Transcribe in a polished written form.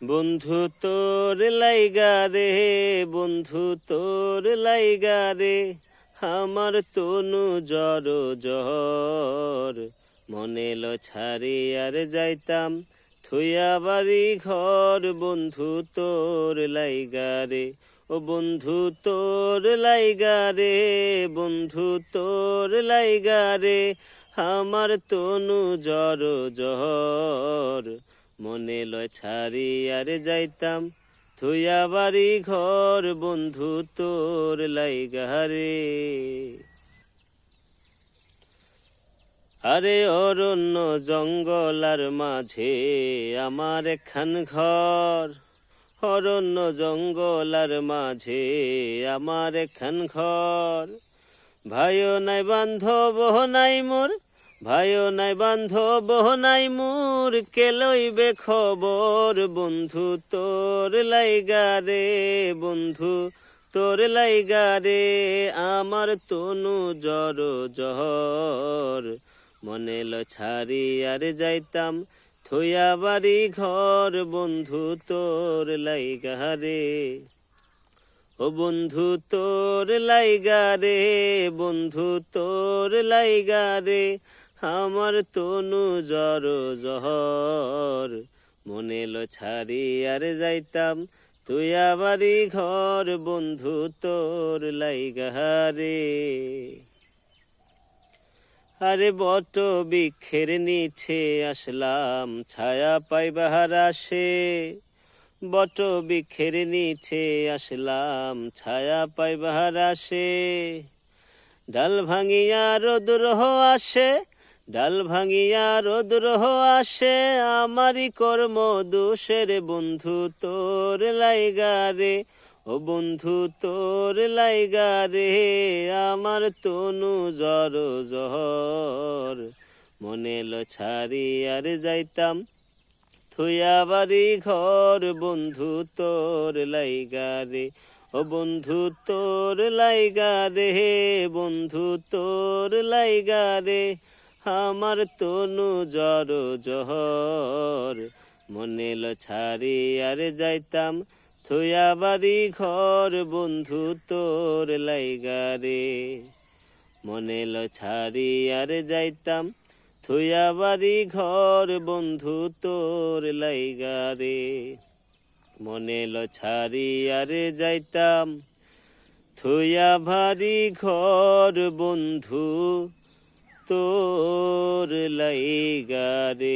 বন্ধু তোর লাইগা রে, বন্ধু তোর লাইগা রে, আমার তনু জ্বর জ্বর। মনে লো ছাড়ি আর যাইতাম থুইয়া বাড়ি ঘর, বন্ধু তোর লাইগা রে, ও বন্ধু তোর লাইগা রে, বন্ধু তোর লাইগা রে, আমার তনু জ্বর জ্বর। মনে লয় ছাড়ি আর যাইতাম থুইয়া বাড়ি ঘর, বন্ধু তোর লাইগা রে। আরে অরণ্য জঙ্গলার মাঝে আমার একখান ঘর, অরণ্য জঙ্গলার মাঝে আমার একখান ঘর। ভাইও নাই বান্ধব নাই মোর, ভাইও নাই বান্ধব নাই মোর, কে লইবে খবর, বন্ধু তোর লাইগা রে, বন্ধু তোর লাইগা রে, আমার তনু জ্বর জ্বর। মনে লো ছাড়ি আর যাইতাম থইয়া বাড়ি ঘর, বন্ধু তোর লাইগা রে, ও বন্ধু তোর লাইগা রে, বন্ধু তোর লাইগা রে, আমার তনু জ্বর জ্বর। মনে লো ছাড়ি আর যাইতাম তুইয়া বাড়ি ঘর, বন্ধু তোর লাইগা রে। আরে বট বৃক্ষের নিচে আসলাম ছায়া পাইবার আসে, বট বৃক্ষের নিচে আসলাম ছায়া পাইবার আসে। ডাল ভাঙিয়া রোদ্র আসে, ডাল ভাঙিয়া রোদ্র আসে, আমারই কর্ম দোষের, বন্ধু তোর লাইগা রে, ও বন্ধু তোর লাইগা রে, আমার তনু জ্বর জ্বর। মনে লো ছাড়ি আর যাইতাম থুইয়া বাড়ি ঘর, বন্ধু তোর লাইগা রে, ও বন্ধু তোর লাইগা রে, বন্ধু তোর লাইগা রে, আমার তনু জ্বর জ্বর। মনে লো ছাড়ি আর যাইতাম থুইয়া বাড়ি ঘর, বন্ধু তোর লাইগা রে। মনে লো ছাড়ি আর যাইতাম থুইয়া বাড়ি ঘর, বন্ধু তোর লাইগা রে। মনে লো ছাড়ি আর যাইতাম থুইয়া বাড়ি ঘর, বন্ধু তোর লাইগা রে।